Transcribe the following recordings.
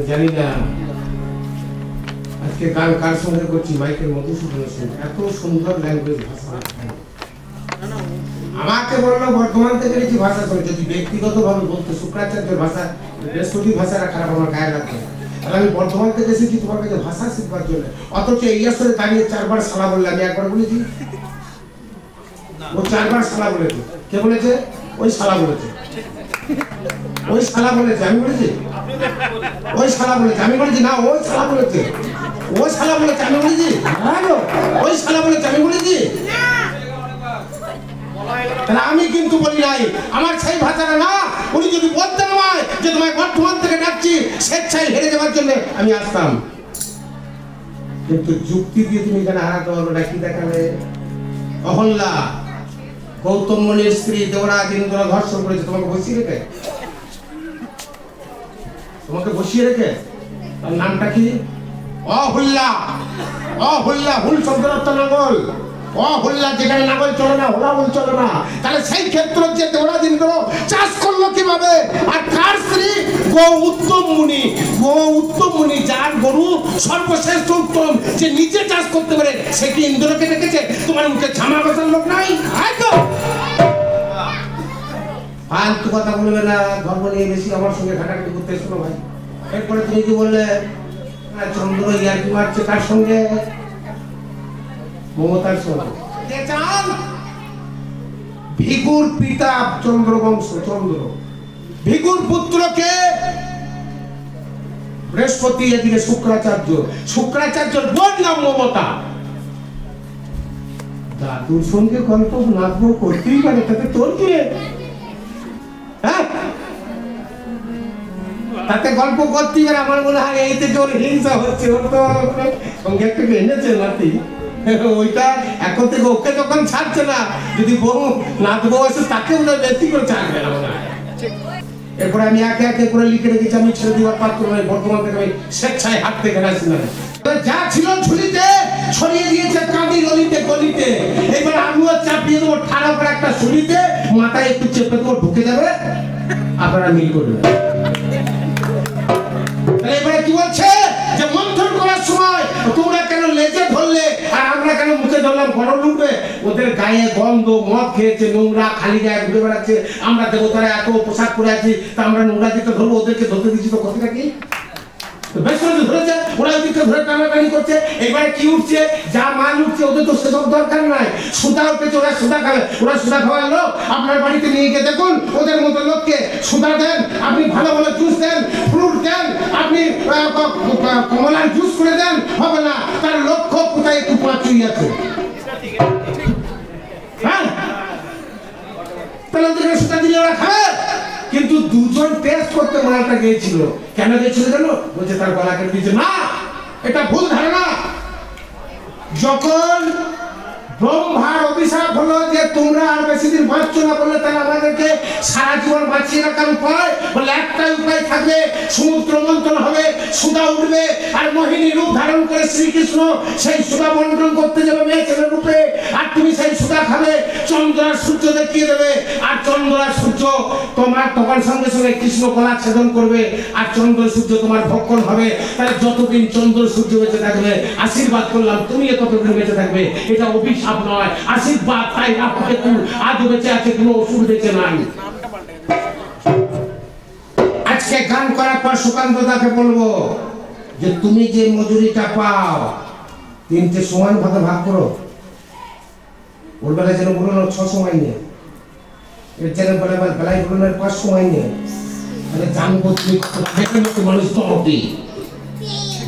জানি না আজকে গান কার সঙ্গে করছি, মাইকেল মধুসূদনের সঙ্গে। এত সুন্দর ল্যাঙ্গুয়েজ ভাষা। আমাকে বললো বর্ধমান থেকে নিয়েছি ভাষা করে, যদি ব্যক্তিগতভাবে বলতে শুক্রাচার্যের ভাষা বৃহস্পতি ভাষাটা খারাপ আমার গায়ে লাগবে, তাহলে আমি বর্ধমান থেকে এসেছি তোমার কাছে ভাষা শিখবার জন্য। অথচ এই আসরে দাঁড়িয়ে 4 বার শালা বললে, আমি একবার বলেছি? ও 4 বার শালা বলেছে। কে বলেছে? ওই শালা বলেছে। ওই শালা বলেছে, আমি বলেছি? ওই শালা বলেছে, আমি বলেছি না? ওই শালা বলেছে। ওই শালা বলেছে, আমি বলেছি? ওই শালা বলেছে, আমি বলেছি? তাহলে আমি কিন্তু বলি নাই, আমার সেই ভাষাটা না। উনি যদি বলতেন আমায় যে তোমায় বর্ধমান থেকে ডাকছি স্বেচ্ছায় হেরে যাওয়ার জন্য, আমি আসতাম। কিন্তু যুক্তি দিয়ে তুমি এখানে হারাতে পারবে না। কি দেখাবে? অহল্যা গৌতম মুনির স্ত্রী দেবরাজ ইন্দ্র ধর্ষণ করেছে, তোমাকে বসিয়ে রেখে। তোমাকে বসিয়ে রেখে। তার নামটা কি? অহল্যা। অহল্যা হুল শব্দের অর্থ নাঙ্গল। অহল্যা যেখানে নাঙ্গল চলে না, হোলাবল চলে না। তাহলে সেই ক্ষেত্রে যে দেবরাজ ইন্দ্র চাষ করলো কিভাবে? আর কার স্ত্রী? গৌতম মুনি। গৌতম মুনি যার গরু সর্বশ্রেষ্ঠ উত্তম, যে নিজে চাষ করতে পারে, সে কি ইন্দ্রকে দেখেছে? তোমার মুখে ছামা বসার লোক নাই? ফালতু কথা বলবে না, ধর্ম নিয়ে বেশি আমার সঙ্গে ঘাটাঘাটি করতে শোনো ভাই। এরপরে তুমি কি বললে? চন্দ্র ইয়ার্কি মারছে কার সঙ্গে? মমতার সঙ্গে। ভিগুর পিতা চন্দ্রবংশ, চন্দ্র। ভিগুর পুত্রকে বৃহস্পতি, এদিকে শুক্রাচার্য। শুক্রাচার্যের বোন নাম মমতা। দাদুর সঙ্গে গল্প নাচবো করতেই পারে, তাতে তোর কি? তাতে গল্প করতেই পারে। আমার মনে হয় এই থেকে ওর হিংসা হচ্ছে। ওর তো সঙ্গে একটু এনেছে নাতি, ওইটা এখন থেকে ওকে যখন ছাড়ছে না, যদি বউ নাচবো আসে তাকে ওরা বেশি করে ছাড়বে না মনে হয়। এরপরে আমি একে একে করে লিখে রেখেছি, আমি ছেড়ে দেওয়ার পাত্র নয়। বর্তমান থেকে আমি স্বেচ্ছায় হাত থেকে আসি না। যা ছিল ঝুলিতে ছড়িয়ে দিয়েছে কাঁদি গলিতে গলিতে। এবার আমিও চাপিয়ে দেবো ঠাড়া করে একটা ঝুলিতে, মাথায় একটু চেপে দেবো, ঢুকে যাবে, আপনারা মিল করবেন। এবারে কি বলছে? যে মন্থন করার সময় তোমরা কেন লেজে ধরলে আর আমরা কেন মুখে ধরলাম? গরম উঠবে। ওদের গায়ে গন্ধ, মদ খেয়েছে, নোংরা, খালি গায়ে ঘুরে বেড়াচ্ছে। আমরা দেবতারা এত পোশাক পরে আছি, তা আমরা নোংরা দিকে ধরবো, ওদেরকে ধরতে দিচ্ছি তো ক্ষতিটা কি? বেশ করে ধরেছে, ওরা ওদিকে ধরে টানাটানি করছে। এবারে কি উঠছে? যা মাল উঠছে, ওদের তো সেসব দরকার নাই। সুদা উঠেছে, ওরা সুদা খাবে। ওরা সুদা খাওয়ার লোক। আপনার বাড়িতে নিয়ে গিয়ে দেখুন, ওদের মতো লোককে সুদা দেন, আপনি ভালো ভালো জুস দেন, ফ্রুট দেন, আপনি কমলার জুস করে দেন, হবে না। তার লক্ষ্য কোথায় একটু পাঁচুই আছে। হ্যাঁ, তাহলে ওদেরকে সুদা দিলে ওরা খাবে। কিন্তু দুজন টেস্ট করতে মালটা গিয়েছিল। কেন গিয়েছিল জানো? বলছে তার গলা কেটে দিয়েছে। না, এটা ভুল ধারণা। যখন ব্রহ্মার অভিশাপ হলো যে তোমরা আর বেশি দিন বাঁচছো না, বললে তাহলে আমাদেরকে সারা জীবন বাঁচিয়ে রাখার উপায় বলে একটাই উপায় থাকবে, সমুদ্র মন্থন হবে, সুধা উঠবে, আর মোহিনী রূপ ধারণ করে শ্রীকৃষ্ণ সেই সুধা বন্টন করতে যাবে মেয়ে ছেলের রূপে, আর তুমি সেই সুধা খাবে, চন্দ্র আর সূর্য দেখিয়ে দেবে, আর চন্দ্র আর সূর্য তোমার তখন সঙ্গে সঙ্গে কৃষ্ণ কলা ছেদন করবে, আর চন্দ্র সূর্য তোমার ভক্ষণ হবে। তাহলে যতদিন চন্দ্র সূর্য বেঁচে থাকবে, আশীর্বাদ করলাম তুমি ততদিন বেঁচে থাকবে। এটা অভিশাপ নয়, আশীর্বাদ। তাই আপনাকে আজ বেঁচে আছে, কোনো ওষুধ বেঁচে নাই। আজকে গান করার পর সুকান্ত দাকে বলবো যে তুমি যে মজুরিটা পাও 3টে সমান ভাগে ভাগ করো। ওর বেলায় যেন বলুন 6 সময় নিয়ে, এর যেন বেলায় বলুন 5 সময় নিয়ে। তাহলে জানবো মানুষ তমতি,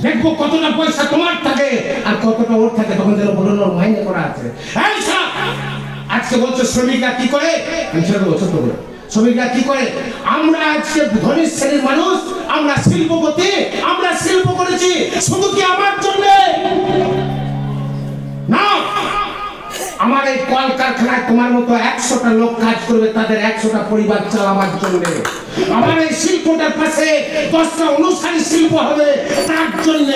দেখবো কতটা পয়সা তোমার থাকে আর কতটা ওর থাকে। তখন যেন বলুন ওর মাইনে করা আছে। আজকে বলছো শ্রমিকরা কি করে? ছোট করে শ্রমিকরা কি করে? আমরা আজকে ধনী শ্রেণীর মানুষ, আমরা শিল্পপতি, আমরা শিল্প করেছি শুধু কি আমার জন্য না। আমার এই কলকারখানায় তোমার মতো 100টা লোক কাজ করবে, তাদের 100টা পরিবার চালাবার জন্য। আমার এই শিল্পটার পাশে 10টা অনুসারী শিল্প হবে তার জন্য।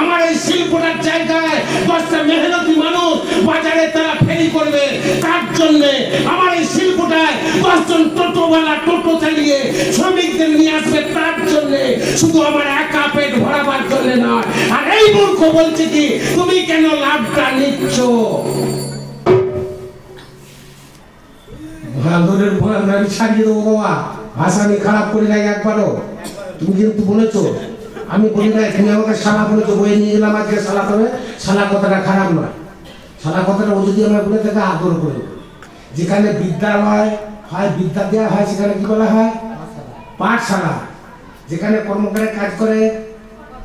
আমার এই শিল্পটার জায়গায় 10টা মেহনতি মানুষ বাজারে তারা ফেরি করবে তার জন্য। আমার এই শিল্পটায় 10 জন টোটোওয়ালা টোটো চালিয়ে শ্রমিকদের নিয়ে আসবে তার জন্য। শুধু আমার একা পেট ভরাবার জন্য নয়। আর এই মূর্খ বলছে কি তুমি কেন লাভটা নিচ্ছ? ভাঙরের ভাঙর আমি ছাড়িয়ে দেবো বাবা, ভাষা আমি খারাপ করি নাই একবারও। তুমি কিন্তু বলেছো, আমি বলি নাই, তুমি আমাকে শালা বলেছো, বয়ে নিয়ে গেলাম আজকে শালা তবে। শালা কথাটা খারাপ নয়, শালা কথাটা ও যদি আমরা বলে থাকে আদর করে। যেখানে বিদ্যালয় হয়, বিদ্যা দেওয়া হয়, সেখানে কি বলা হয়? পাঠশালা। যেখানে কর্মকারে কাজ করে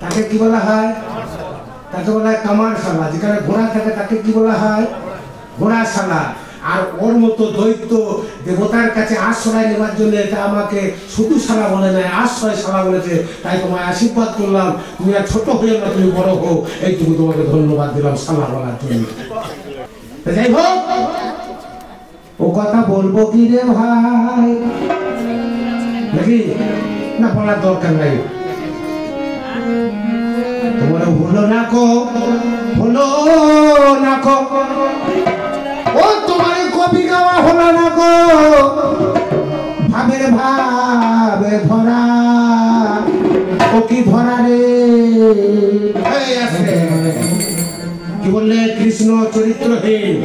তাকে কি বলা হয়? তাকে বলা হয় কামারশালা। যেখানে ঘোড়া থাকে তাকে কি বলা হয়? ঘোড়াশালা। আর ওর মতো দৈত্য দেবতার কাছে আশ্রয় নেওয়ার জন্য এটা আমাকে শুধু শালা বলে নাই, আশ্রয় শালা বলেছে। তাই তোমায় আশীর্বাদ করলাম, তুমি আর ছোট হয়ে না, তুমি বড় হো, এইটুকু তোমাকে ধন্যবাদ দিলাম শালা বলার জন্য। যাই হোক, ও কথা বলবো কি রে ভাই, নাকি না বলার দরকার নাই? তোমার হলো না কো, হলো না কো, ও তোমার কবি গাওয়া হলো না গো, ভাবের ভাবে ধরা, ও কি ধরা রে? কি বললে? কৃষ্ণ চরিত্রহীন,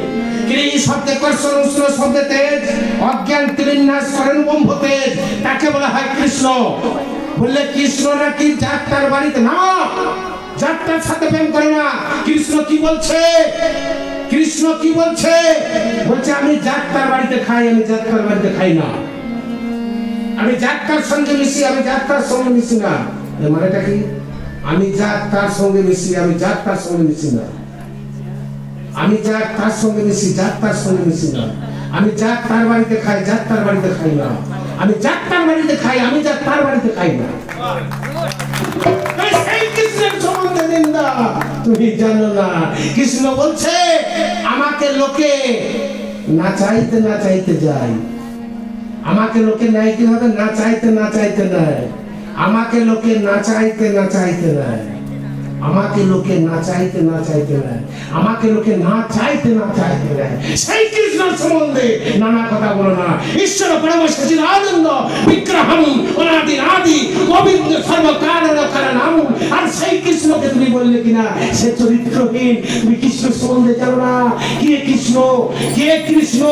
শব্দে কর্ষণ, উষ্ণ শব্দে তেজ, অজ্ঞান ত্রিনাশ করেন ব্রহ্ম তেজ, তাকে বলা হয় কৃষ্ণ। বললে কৃষ্ণ নাকি যাত্রার বাড়িতে না, যাত্রার সাথে প্রেম করে না। কৃষ্ণ কি বলছে? কৃষ্ণ কি বলছে? বলছে আমি যাত্রার বাড়িতে খাই, আমি যাত্রার বাড়িতে খাই না, আমি যাত্রার সঙ্গে মিশি, আমি যাত্রার সঙ্গে মিশি না। মানেটা কি? আমি যাত্রার সঙ্গে মিশি, আমি যাত্রার সঙ্গে মিশি না। আমি যাত্রার সঙ্গে মিশি, যাত্রার সঙ্গে মিশি না। আমি যাত্রার বাড়িতে খাই, যাত্রার বাড়িতে খাই না। আমি যাত্রার বাড়িতে খাই, আমি যাত্রার বাড়িতে খাই না। কৃষ্ণের সম্বন্ধে নিন্দা তুমি জানো না। কৃষ্ণ বলছে আমাকে লোকে না চাইতে না চাইতে যায়, আমাকে লোকে নাইতে হবে, না চাইতে না চাইতে নেয়, আমাকে লোকে না চাইতে না চাইতে নেয়, আমাকে লোকে না চাইতে না চাইতে নেয়, আমাকে লোকে না চাইতে না চাইতে নেয়। সেই কৃষ্ণের সম্বন্ধে নানা কথা বলো না। ঈশ্বর পরম সচিদানন্দ বিগ্রহম অনাদি আদি গোবিন্দ সর্বকারণ কারণম। আর সেই কৃষ্ণকে তুমি বললে কিনা সে চরিত্রহীন। তুমি কৃষ্ণ সম্বন্ধে জানো না। কে কৃষ্ণ? কে কৃষ্ণ?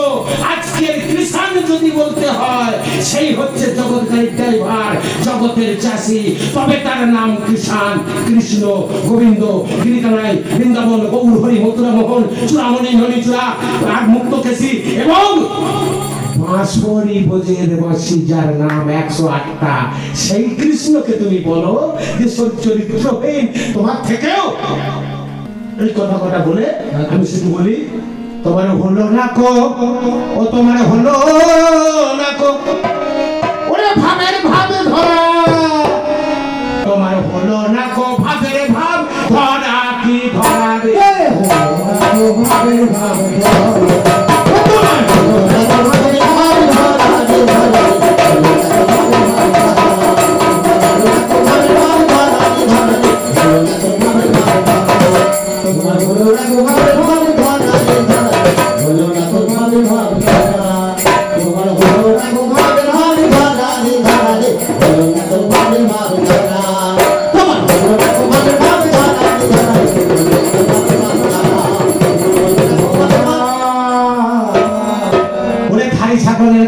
আজকের কৃষাণ যদি বলতে হয়, সেই হচ্ছে জগৎকারী ড্রাইভার, জগতের চাষি, তবে তার নাম কৃষাণ। কৃষ্ণ, গোবিন্দ, গিরিকানাই, বৃন্দাবন, গৌর হরি, মথুরা মোহন, চূড়ামণি, ননী চূড়া, আর মুক্তকেশী এবং বাঁশরি বোঝের বাঁশি, যার নাম 108টা, সেই কৃষ্ণকে তুমি বলো যে চরিত্রহীন। তোমার থেকেও এই কথা কথা বলে আমি শুধু বলি তোমার হলো না কো, ও তোমার হলো না কো, ওরে ভাবের ভাবে ধরা, তোমার হলো না কো ভাবের ভাব ধরা, কি ধরা রে? ভাবের ভাব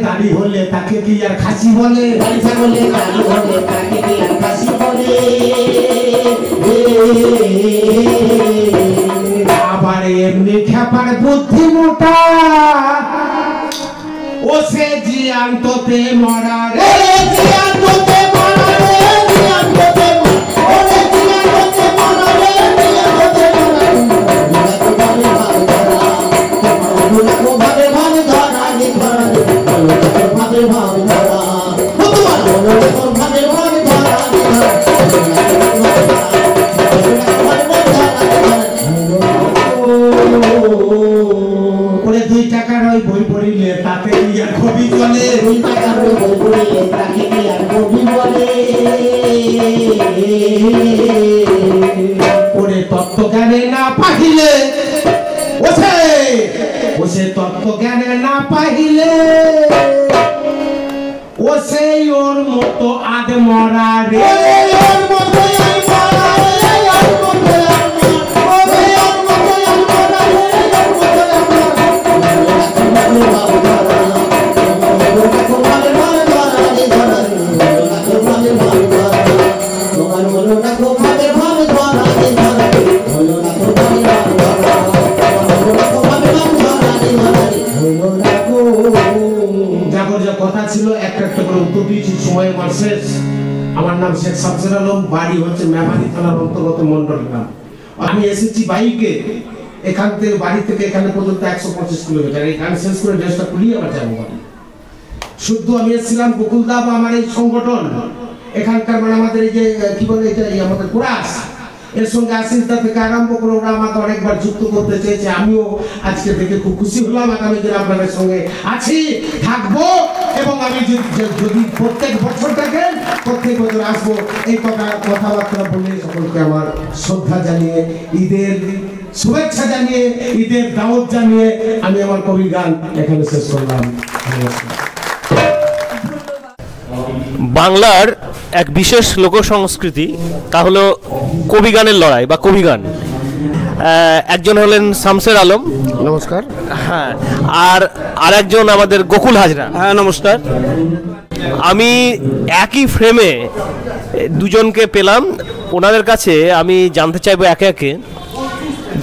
গাড়ি হলে তাকে কি আর খাসি বলে? গাড়ি ছাগলে গাড়ি হলে তাকে কি আর খাসি বলে? আবার এমনি খেপার বুদ্ধি মোটা, ও সে জিয়ান্ততে মরা রে, জিয়ান্ততে মরা রে, জিয়ান্ততে ওরে জিয়ান্ততে মরা রে, জিয়ান্ততে মরা। ভাবে ভাবে ধরা রে, ধরা রে, ভাবে ভাবে ধরা, ভাবে ভাবে ধরা রে। 2 টাকার ওই বই পড়িলে তাতে আর কবি বলে, 2 টাকার ওই বই পড়িলে তাকে কি আর কবি বলে? ওরে তত্ত্ব জ্ঞানে না পাহিলে, ওসে তত্ত্ব জ্ঞানে না পাহিলে, ও সেই ওর মতো আদ মরা রে, ওর মতো সময় আমার শেষ। আমার নাম শেখ শামসুল আলম, বাড়ি হচ্ছে মেমারি থানার অন্তর্গত মন্ডল গ্রাম। আমি এসেছি বাইকে, এখান থেকে বাড়ি থেকে এখানে পর্যন্ত 125 কিলোমিটার। এই গান শেষ করে ড্রেসটা খুলিয়ে আবার যাবো বাড়ি। শুধু আমি এসেছিলাম গোকুলদা বা আমার এই সংগঠন এখানকার, মানে আমাদের এই যে কি বলে এটা, আমাদের কোরাস, এর সঙ্গে আশিসদা থেকে আরম্ভ করে ওরা আমাকে অনেকবার যুক্ত করতে চেয়েছে। আমিও আজকে দেখে খুব খুশি হলাম। আগামী দিন আপনাদের সঙ্গে আছি, থাকবো, এবং আমি যদি প্রত্যেক বছর থাকেন প্রত্যেক বছর আসবো। এই কথাবার্তা বলে সকলকে আমার শ্রদ্ধা জানিয়ে, ঈদের শুভেচ্ছা জানিয়ে, ঈদের দাওয়াত জানিয়ে আমি আমার কবি গান এখানে শেষ করলাম। বাংলার এক বিশেষ লোক সংস্কৃতি, তা হলো কবি গানের লড়াই বা কবি গান। একজন হলেন শামসুল আলম, নমস্কার। হ্যাঁ, আর একজন আমাদের গোকুল হাজরা। হ্যাঁ, নমস্কার। আমি একই ফ্রেমে দুজনকে পেলাম। ওনাদের কাছে আমি জানতে চাইবো একে একে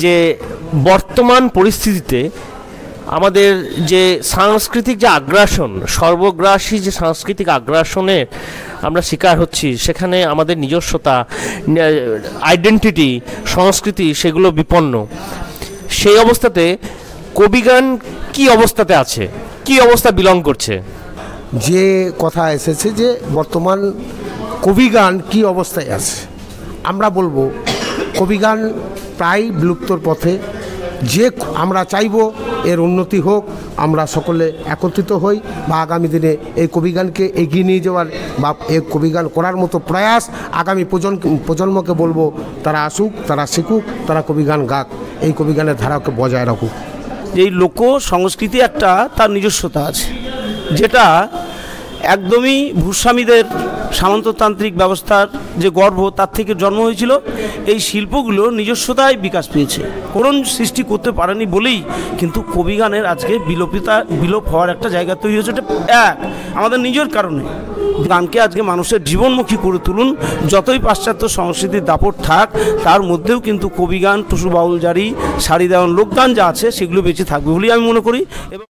যে বর্তমান পরিস্থিতিতে আমাদের যে সাংস্কৃতিক যে আগ্রাসন, সর্বগ্রাসী যে সাংস্কৃতিক আগ্রাসনের আমরা শিকার হচ্ছি, সেখানে আমাদের নিজস্বতা, আইডেন্টিটি, সংস্কৃতি সেগুলো বিপন্ন। সেই অবস্থাতে কবিগান কি অবস্থাতে আছে, কি অবস্থা বিলং করছে? যে কথা এসেছে যে বর্তমান কবিগান কি অবস্থায় আছে, আমরা বলবো কবিগান প্রায় বিলুপ্তর পথে। যে আমরা চাইব এর উন্নতি হোক, আমরা সকলে একত্রিত হই বা আগামী দিনে এই কবিগানকে এগিয়ে নিয়ে যাওয়ার বা এই কবিগান করার মতো প্রয়াস আগামী প্রজন্মকে বলবো, তারা আসুক, তারা শিখুক, তারা কবিগান গাক, এই কবিগানের ধারাকে বজায় রাখুক। এই লোক সংস্কৃতি একটা তার নিজস্বতা আছে, যেটা একদমই ভূস্বামীদের সামন্ততান্ত্রিক ব্যবস্থার যে গর্ভ, তার থেকে জন্ম হয়েছিল। এই শিল্পগুলো নিজস্বতায় বিকাশ পেয়েছে, কোন সৃষ্টি করতে পারেনি বলেই কিন্তু কবিগানের আজকে বিলোপ হওয়ার একটা জায়গা তৈরি হয়েছে। এটা আমাদের নিজের কারণে। গানকে আজকে মানুষের জীবনমুখী করে তুলুন। যতই পাশ্চাত্য সংস্কৃতির দাপট থাক, তার মধ্যেও কিন্তু কবিগান, টুসু বাউল জারি, সারি দেওয়ান লোকগান যা আছে সেগুলো বেঁচে থাকবে বলেই আমি মনে করি। এবং